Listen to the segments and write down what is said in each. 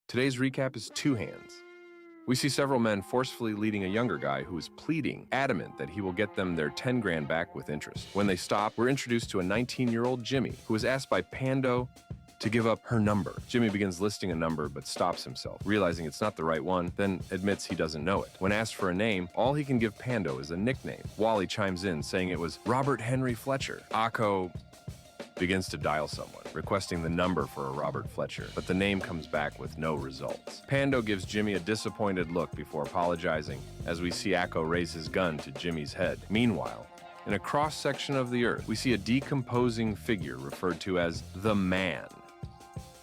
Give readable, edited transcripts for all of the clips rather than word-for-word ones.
Today's recap is two hands. We see several men forcefully leading a younger guy who is pleading, adamant that he will get them their 10 grand back with interest. When they stop, we're introduced to a 19-year-old Jimmy, who is asked by Pando to give up her number. Jimmy begins listing a number but stops himself, realizing it's not the right one, then admits he doesn't know it. When asked for a name, all he can give Pando is a nickname. Wally chimes in, saying it was Robert Henry Fletcher. Akko begins to dial someone, requesting the number for a Robert Fletcher, but the name comes back with no results. Pando gives Jimmy a disappointed look before apologizing, as we see Akko raise his gun to Jimmy's head. Meanwhile, in a cross-section of the earth, we see a decomposing figure referred to as the Man.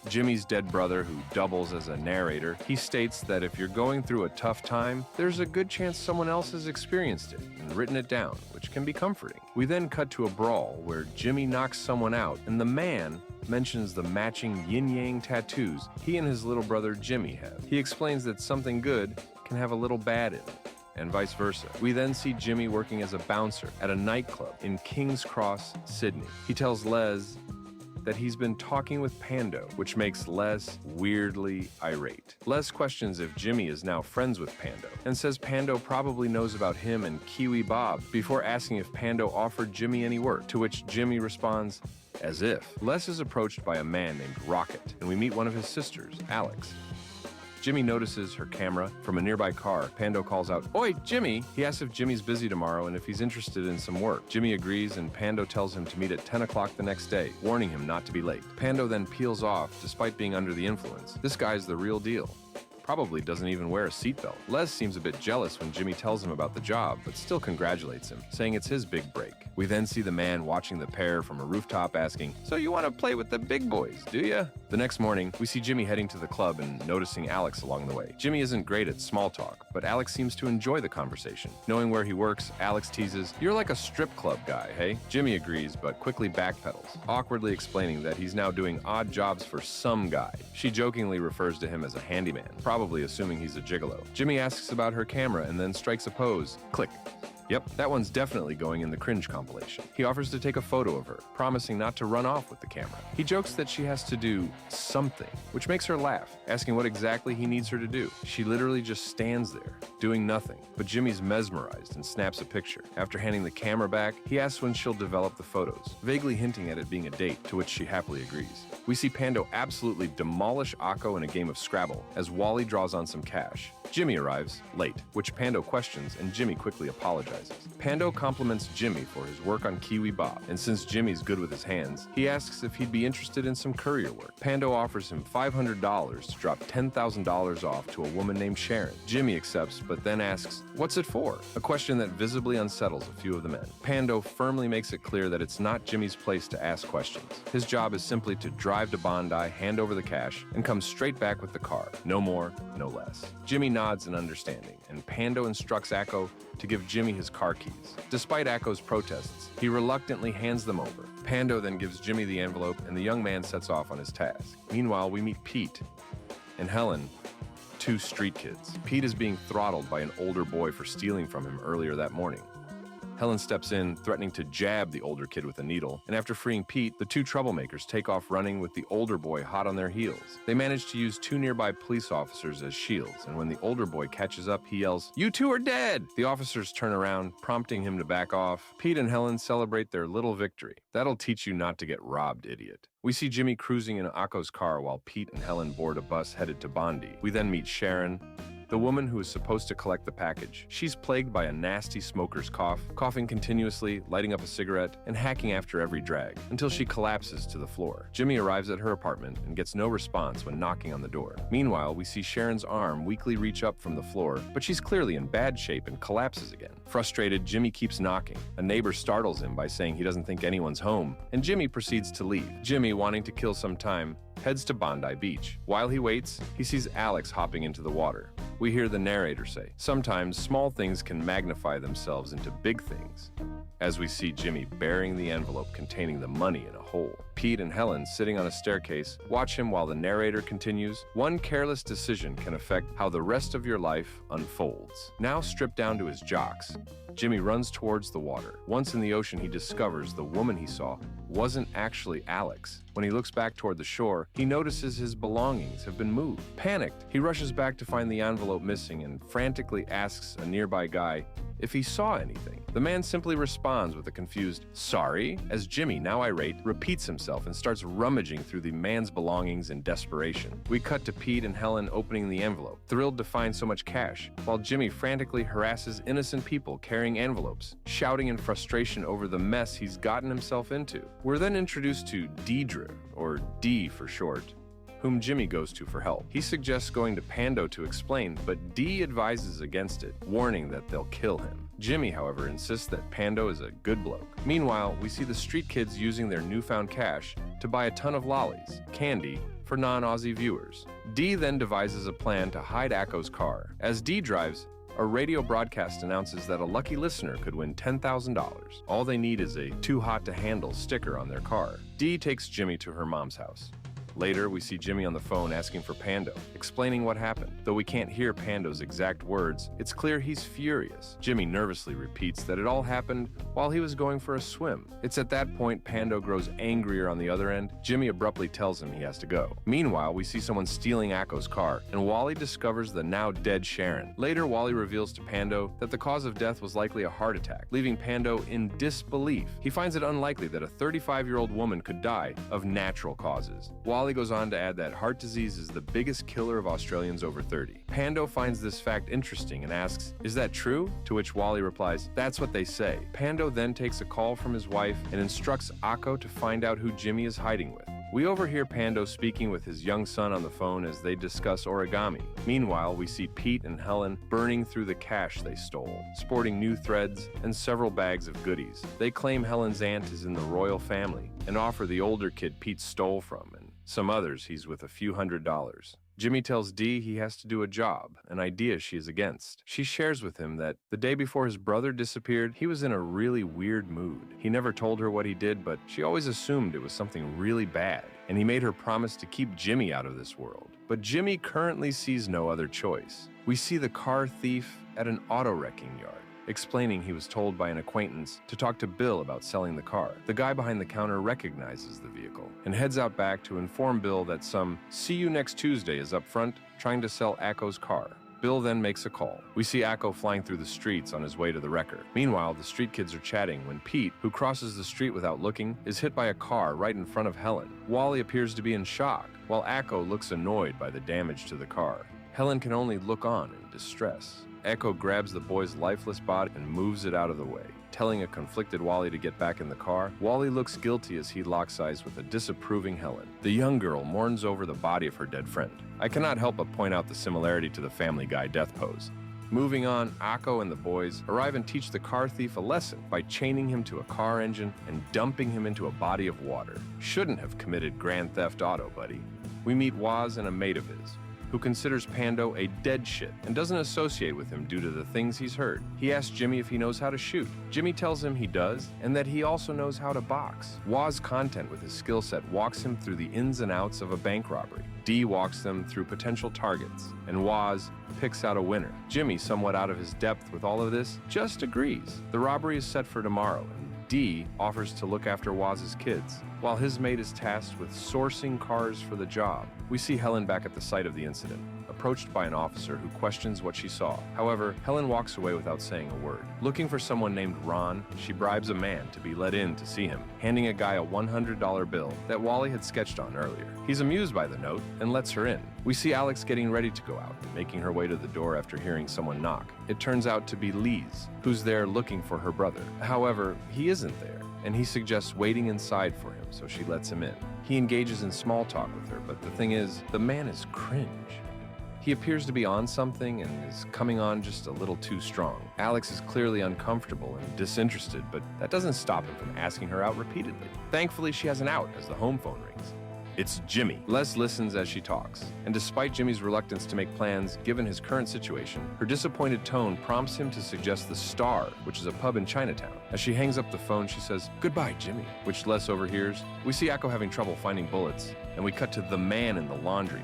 Jimmy's dead brother, who doubles as a narrator, he states that if you're going through a tough time, there's a good chance someone else has experienced it and written it down, which can be comforting. We then cut to a brawl where Jimmy knocks someone out, and the Man mentions the matching yin-yang tattoos he and his little brother Jimmy have. He explains that something good can have a little bad in it, and vice versa. We then see Jimmy working as a bouncer at a nightclub in King's Cross, Sydney. He tells Les that he's been talking with Pando, which makes Les weirdly irate. Les questions if Jimmy is now friends with Pando, and says Pando probably knows about him and Kiwi Bob, before asking if Pando offered Jimmy any work, to which Jimmy responds, as if. Les is approached by a man named Rocket, and we meet one of his sisters, Alex. Jimmy notices her camera from a nearby car. Pando calls out, "Oi, Jimmy!" He asks if Jimmy's busy tomorrow and if he's interested in some work. Jimmy agrees, and Pando tells him to meet at 10 o'clock the next day, warning him not to be late. Pando then peels off, despite being under the influence. This guy's the real deal. Probably doesn't even wear a seatbelt. Les seems a bit jealous when Jimmy tells him about the job, but still congratulates him, saying it's his big break. We then see the Man watching the pair from a rooftop asking, "So you want to play with the big boys, do ya?" The next morning, we see Jimmy heading to the club and noticing Alex along the way. Jimmy isn't great at small talk, but Alex seems to enjoy the conversation. Knowing where he works, Alex teases, "You're like a strip club guy, hey?" Jimmy agrees, but quickly backpedals, awkwardly explaining that he's now doing odd jobs for some guy. She jokingly refers to him as a handyman, probably assuming he's a gigolo. Jimmy asks about her camera and then strikes a pose. Click. Yep, that one's definitely going in the cringe compilation. He offers to take a photo of her, promising not to run off with the camera. He jokes that she has to do something, which makes her laugh, asking what exactly he needs her to do. She literally just stands there, doing nothing, but Jimmy's mesmerized and snaps a picture. After handing the camera back, he asks when she'll develop the photos, vaguely hinting at it being a date, to which she happily agrees. We see Pando absolutely demolish Akko in a game of Scrabble, as Wally draws on some cash. Jimmy arrives, late, which Pando questions, and Jimmy quickly apologizes. Pando compliments Jimmy for his work on Kiwi Bob, and since Jimmy's good with his hands, he asks if he'd be interested in some courier work. Pando offers him $500 to drop $10,000 off to a woman named Sharon. Jimmy accepts, but then asks, "What's it for?" A question that visibly unsettles a few of the men. Pando firmly makes it clear that it's not Jimmy's place to ask questions. His job is simply to drive to Bondi, hand over the cash, and come straight back with the car. No more, no less. Jimmy nods in understanding, and Pando instructs Akko to give Jimmy his car keys. Despite Akko's protests, he reluctantly hands them over. Pando then gives Jimmy the envelope, and the young man sets off on his task. Meanwhile, we meet Pete and Helen, two street kids. Pete is being throttled by an older boy for stealing from him earlier that morning. Helen steps in, threatening to jab the older kid with a needle, and after freeing Pete, the two troublemakers take off running with the older boy hot on their heels. They manage to use two nearby police officers as shields, and when the older boy catches up, he yells, "You two are dead!" The officers turn around, prompting him to back off. Pete and Helen celebrate their little victory. "That'll teach you not to get robbed, idiot." We see Jimmy cruising in Akko's car while Pete and Helen board a bus headed to Bondi. We then meet Sharon, the woman who is supposed to collect the package. She's plagued by a nasty smoker's cough, coughing continuously, lighting up a cigarette, and hacking after every drag, until she collapses to the floor. Jimmy arrives at her apartment and gets no response when knocking on the door. Meanwhile, we see Sharon's arm weakly reach up from the floor, but she's clearly in bad shape and collapses again. Frustrated, Jimmy keeps knocking. A neighbor startles him by saying he doesn't think anyone's home, and Jimmy proceeds to leave. Jimmy, wanting to kill some time, heads to Bondi Beach. While he waits, he sees Alex hopping into the water. We hear the narrator say, "Sometimes small things can magnify themselves into big things," as we see Jimmy burying the envelope containing the money in a hole. Pete and Helen, sitting on a staircase, watch him while the narrator continues, "One careless decision can affect how the rest of your life unfolds." Now stripped down to his jocks, Jimmy runs towards the water. Once in the ocean, he discovers the woman he saw wasn't actually Alex. When he looks back toward the shore, he notices his belongings have been moved. Panicked, he rushes back to find the envelope missing and frantically asks a nearby guy if he saw anything. The man simply responds with a confused, "Sorry," as Jimmy, now irate, repeats himself and starts rummaging through the man's belongings in desperation. We cut to Pete and Helen opening the envelope, thrilled to find so much cash, while Jimmy frantically harasses innocent people carrying envelopes, shouting in frustration over the mess he's gotten himself into. We're then introduced to Deidre, or D for short, whom Jimmy goes to for help. He suggests going to Pando to explain, but D advises against it, warning that they'll kill him. Jimmy, however, insists that Pando is a good bloke. Meanwhile, we see the street kids using their newfound cash to buy a ton of lollies, candy, for non-Aussie viewers. D then devises a plan to hide Akko's car. As D drives, a radio broadcast announces that a lucky listener could win $10,000. All they need is a "too hot to handle" sticker on their car. D takes Jimmy to her mom's house. Later, we see Jimmy on the phone asking for Pando, explaining what happened. Though we can't hear Pando's exact words, it's clear he's furious. Jimmy nervously repeats that it all happened while he was going for a swim. It's at that point Pando grows angrier on the other end. Jimmy abruptly tells him he has to go. Meanwhile, we see someone stealing Akko's car, and Wally discovers the now dead Sharon. Later, Wally reveals to Pando that the cause of death was likely a heart attack, leaving Pando in disbelief. He finds it unlikely that a 35-year-old woman could die of natural causes. Wally goes on to add that heart disease is the biggest killer of Australians over 30. Pando finds this fact interesting and asks, "Is that true?" To which Wally replies, "That's what they say." Pando then takes a call from his wife and instructs Akko to find out who Jimmy is hiding with. We overhear Pando speaking with his young son on the phone as they discuss origami. Meanwhile, we see Pete and Helen burning through the cash they stole, sporting new threads and several bags of goodies. They claim Helen's aunt is in the royal family and offer the older kid Pete stole from and some others he's with a few $100s. Jimmy tells Dee he has to do a job, an idea she is against. She shares with him that the day before his brother disappeared, he was in a really weird mood. He never told her what he did, but she always assumed it was something really bad, and he made her promise to keep Jimmy out of this world. But Jimmy currently sees no other choice. We see the car thief at an auto wrecking yard, explaining he was told by an acquaintance to talk to Bill about selling the car. The guy behind the counter recognizes the vehicle and heads out back to inform Bill that some "see you next Tuesday" is up front trying to sell Akko's car. Bill then makes a call. We see Akko flying through the streets on his way to the wrecker. Meanwhile, the street kids are chatting when Pete, who crosses the street without looking, is hit by a car right in front of Helen. Wally appears to be in shock, while Akko looks annoyed by the damage to the car. Helen can only look on in distress. Akko grabs the boy's lifeless body and moves it out of the way. Telling a conflicted Wally to get back in the car, Wally looks guilty as he locks eyes with a disapproving Helen. The young girl mourns over the body of her dead friend. I cannot help but point out the similarity to the Family Guy death pose. Moving on, Akko and the boys arrive and teach the car thief a lesson by chaining him to a car engine and dumping him into a body of water. Shouldn't have committed grand theft auto, buddy. We meet Waz and a mate of his, who considers Pando a dead shit and doesn't associate with him due to the things he's heard. He asks Jimmy if he knows how to shoot. Jimmy tells him he does, and that he also knows how to box. Waz's content with his skill set walks him through the ins and outs of a bank robbery. Dee walks them through potential targets, and Waz picks out a winner. Jimmy, somewhat out of his depth with all of this, just agrees. The robbery is set for tomorrow, and Dee offers to look after Waz's kids, while his mate is tasked with sourcing cars for the job. We see Helen back at the site of the incident, approached by an officer who questions what she saw. However, Helen walks away without saying a word. Looking for someone named Ron, she bribes a man to be let in to see him, handing a guy a $100 bill that Wally had sketched on earlier. He's amused by the note and lets her in. We see Alex getting ready to go out, making her way to the door after hearing someone knock. It turns out to be Lise, who's there looking for her brother. However, he isn't there, and he suggests waiting inside for him, so she lets him in. He engages in small talk with her, but the thing is, the man is cringe. He appears to be on something and is coming on just a little too strong. Alex is clearly uncomfortable and disinterested, but that doesn't stop him from asking her out repeatedly. Thankfully, she has an out as the home phone rings. It's Jimmy. Les listens as she talks, and despite Jimmy's reluctance to make plans given his current situation, her disappointed tone prompts him to suggest the Star, which is a pub in Chinatown. As she hangs up the phone, she says, "Goodbye, Jimmy," which Les overhears. We see Akko having trouble finding bullets, and we cut to the man in the laundry,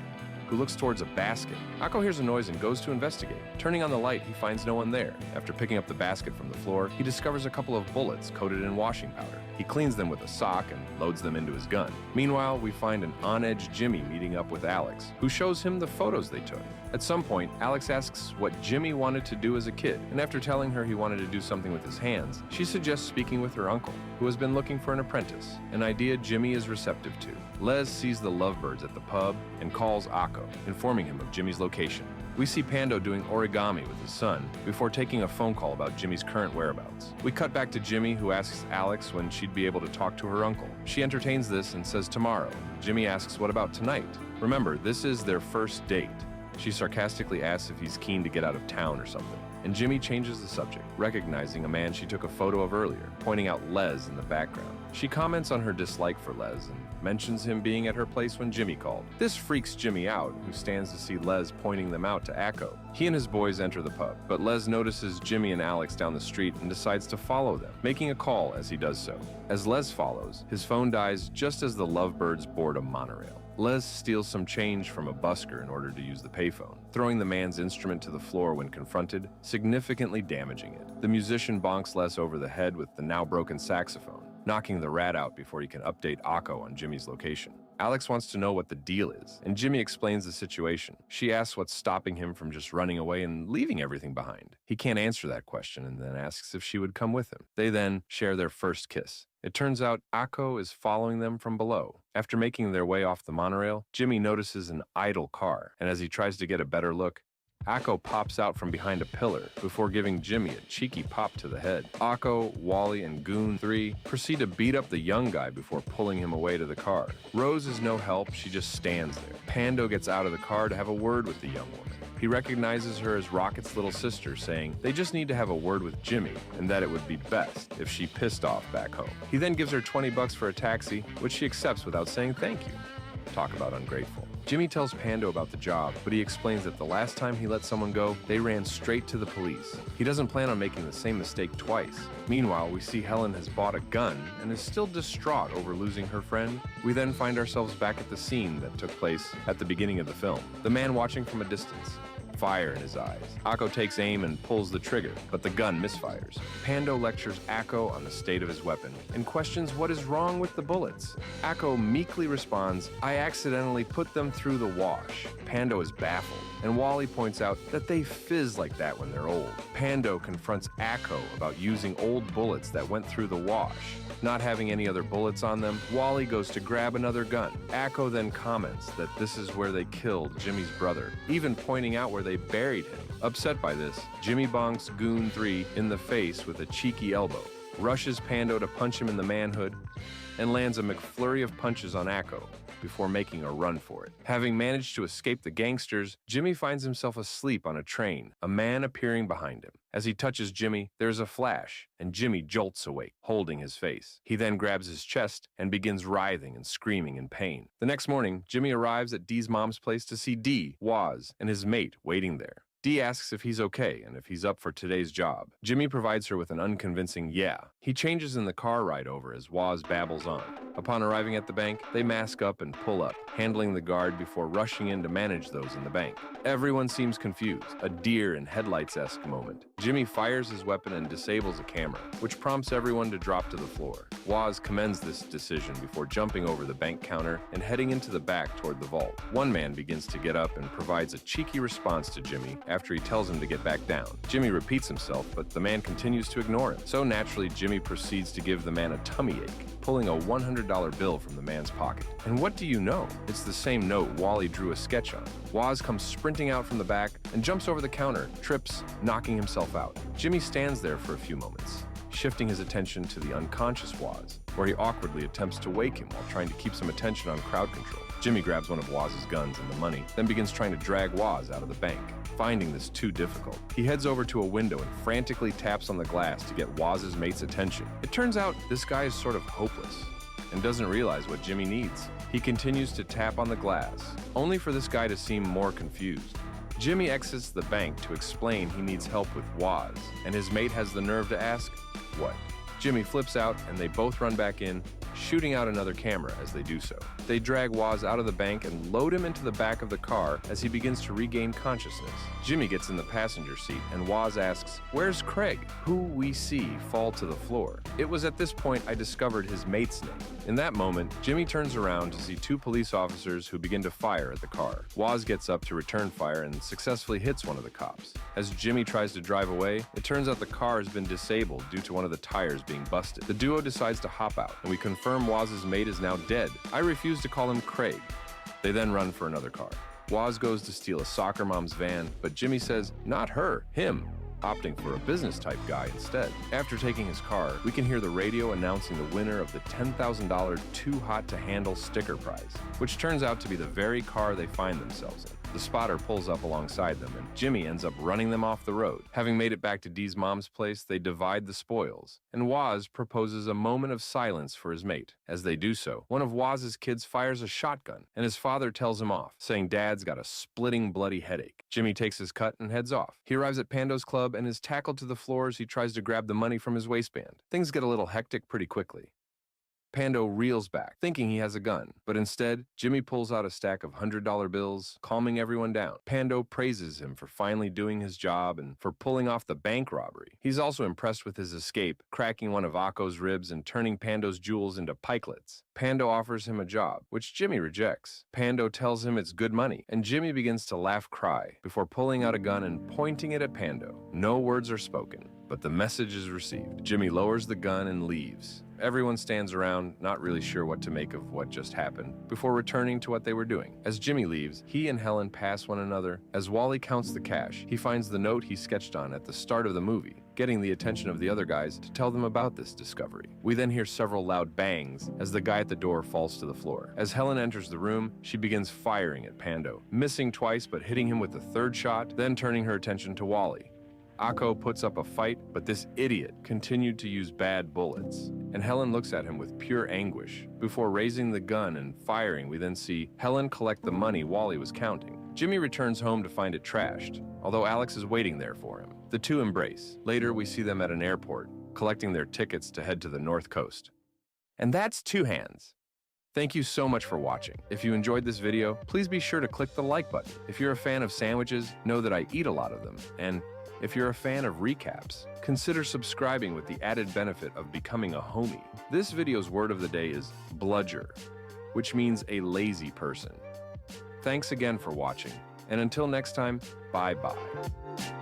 who looks towards a basket. Akko hears a noise and goes to investigate. Turning on the light, he finds no one there. After picking up the basket from the floor, he discovers a couple of bullets coated in washing powder. He cleans them with a sock and loads them into his gun. Meanwhile, we find an on-edge Jimmy meeting up with Alex, who shows him the photos they took. At some point, Alex asks what Jimmy wanted to do as a kid, and after telling her he wanted to do something with his hands, she suggests speaking with her uncle, who has been looking for an apprentice, an idea Jimmy is receptive to. Les sees the lovebirds at the pub and calls Akko, informing him of Jimmy's location. We see Pando doing origami with his son before taking a phone call about Jimmy's current whereabouts. We cut back to Jimmy, who asks Alex when she'd be able to talk to her uncle. She entertains this and says tomorrow. Jimmy asks what about tonight? Remember, this is their first date. She sarcastically asks if he's keen to get out of town or something, and Jimmy changes the subject, recognizing a man she took a photo of earlier, pointing out Les in the background. She comments on her dislike for Les and mentions him being at her place when Jimmy called. This freaks Jimmy out, who stands to see Les pointing them out to Akko. He and his boys enter the pub, but Les notices Jimmy and Alex down the street and decides to follow them, making a call as he does so. As Les follows, his phone dies just as the lovebirds board a monorail. Les steals some change from a busker in order to use the payphone, throwing the man's instrument to the floor when confronted, significantly damaging it. The musician bonks Les over the head with the now broken saxophone, knocking the rat out before he can update Akko on Jimmy's location. Alex wants to know what the deal is, and Jimmy explains the situation. She asks what's stopping him from just running away and leaving everything behind. He can't answer that question and then asks if she would come with him. They then share their first kiss. It turns out Akko is following them from below. After making their way off the monorail, Jimmy notices an idle car, and as he tries to get a better look, Akko pops out from behind a pillar before giving Jimmy a cheeky pop to the head. Akko, Wally, and Goon 3 proceed to beat up the young guy before pulling him away to the car. Rose is no help, she just stands there. Pando gets out of the car to have a word with the young woman. He recognizes her as Rocket's little sister, saying they just need to have a word with Jimmy and that it would be best if she pissed off back home. He then gives her $20 for a taxi, which she accepts without saying thank you. Talk about ungrateful. Jimmy tells Pando about the job, but he explains that the last time he let someone go, they ran straight to the police. He doesn't plan on making the same mistake twice. Meanwhile, we see Helen has bought a gun and is still distraught over losing her friend. We then find ourselves back at the scene that took place at the beginning of the film. The man watching from a distance. Fire in his eyes. Akko takes aim and pulls the trigger, but the gun misfires. Pando lectures Akko on the state of his weapon and questions what is wrong with the bullets. Akko meekly responds, "I accidentally put them through the wash." Pando is baffled, and Wally points out that they fizz like that when they're old. Pando confronts Akko about using old bullets that went through the wash. Not having any other bullets on them, Wally goes to grab another gun. Akko then comments that this is where they killed Jimmy's brother, even pointing out where they buried him. Upset by this, Jimmy bonks Goon 3 in the face with a cheeky elbow, rushes Pando to punch him in the manhood, and lands a McFlurry of punches on Akko before making a run for it. Having managed to escape the gangsters, Jimmy finds himself asleep on a train, a man appearing behind him. As he touches Jimmy, there's a flash, and Jimmy jolts awake, holding his face. He then grabs his chest and begins writhing and screaming in pain. The next morning, Jimmy arrives at Dee's mom's place to see Dee, Waz, and his mate waiting there. Dee asks if he's okay and if he's up for today's job. Jimmy provides her with an unconvincing yeah. He changes in the car ride over as Waz babbles on. Upon arriving at the bank, they mask up and pull up, handling the guard before rushing in to manage those in the bank. Everyone seems confused, a deer in headlights-esque moment. Jimmy fires his weapon and disables a camera, which prompts everyone to drop to the floor. Waz commends this decision before jumping over the bank counter and heading into the back toward the vault. One man begins to get up and provides a cheeky response to Jimmy after he tells him to get back down. Jimmy repeats himself, but the man continues to ignore him. So naturally, Jimmy proceeds to give the man a tummy ache, pulling a $100 bill from the man's pocket. And what do you know? It's the same note Wally drew a sketch on. Waz comes sprinting out from the back and jumps over the counter, trips, knocking himself out. Jimmy stands there for a few moments, shifting his attention to the unconscious Waz, where he awkwardly attempts to wake him while trying to keep some attention on crowd control. Jimmy grabs one of Waz's guns and the money, then begins trying to drag Waz out of the bank. Finding this too difficult, he heads over to a window and frantically taps on the glass to get Waz's mate's attention. It turns out this guy is sort of hopeless and doesn't realize what Jimmy needs. He continues to tap on the glass, only for this guy to seem more confused. Jimmy exits the bank to explain he needs help with Waz, and his mate has the nerve to ask, what? Jimmy flips out and they both run back in, shooting out another camera as they do so. They drag Waz out of the bank and load him into the back of the car as he begins to regain consciousness. Jimmy gets in the passenger seat and Waz asks, "Where's Craig?" who we see fall to the floor. It was at this point I discovered his mate's name. In that moment, Jimmy turns around to see two police officers who begin to fire at the car. Waz gets up to return fire and successfully hits one of the cops. As Jimmy tries to drive away, it turns out the car has been disabled due to one of the tires being busted. The duo decides to hop out, and we confirm Waz's mate is now dead. I refuse to call him Craig. They then run for another car. Waz goes to steal a soccer mom's van, but Jimmy says, "Not her, him," opting for a business-type guy instead. After taking his car, we can hear the radio announcing the winner of the $10,000 Too Hot to Handle sticker prize, which turns out to be the very car they find themselves in. The spotter pulls up alongside them, and Jimmy ends up running them off the road. Having made it back to Dee's mom's place, they divide the spoils, and Waz proposes a moment of silence for his mate. As they do so, one of Waz's kids fires a shotgun, and his father tells him off, saying Dad's got a splitting bloody headache. Jimmy takes his cut and heads off. He arrives at Pando's club and is tackled to the floor as he tries to grab the money from his waistband. Things get a little hectic pretty quickly. Pando reels back, thinking he has a gun, but instead, Jimmy pulls out a stack of $100 bills, calming everyone down. Pando praises him for finally doing his job and for pulling off the bank robbery. He's also impressed with his escape, cracking one of Akko's ribs and turning Pando's jewels into pikelets. Pando offers him a job, which Jimmy rejects. Pando tells him it's good money, and Jimmy begins to laugh-cry before pulling out a gun and pointing it at Pando. No words are spoken, but the message is received. Jimmy lowers the gun and leaves. Everyone stands around, not really sure what to make of what just happened, before returning to what they were doing. As Jimmy leaves, he and Helen pass one another. As Wally counts the cash, he finds the note he sketched on at the start of the movie, getting the attention of the other guys to tell them about this discovery. We then hear several loud bangs as the guy at the door falls to the floor. As Helen enters the room, she begins firing at Pando, missing twice but hitting him with the third shot, then turning her attention to Wally. Akko puts up a fight, but this idiot continued to use bad bullets, and Helen looks at him with pure anguish. Before raising the gun and firing, we then see Helen collect the money Wally was counting. Jimmy returns home to find it trashed, although Alex is waiting there for him. The two embrace. Later, we see them at an airport, collecting their tickets to head to the North Coast. And that's Two Hands. Thank you so much for watching. If you enjoyed this video, please be sure to click the like button. If you're a fan of sandwiches, know that I eat a lot of them, and if you're a fan of recaps, consider subscribing with the added benefit of becoming a homie. This video's word of the day is bludger, which means a lazy person. Thanks again for watching, and until next time, bye-bye.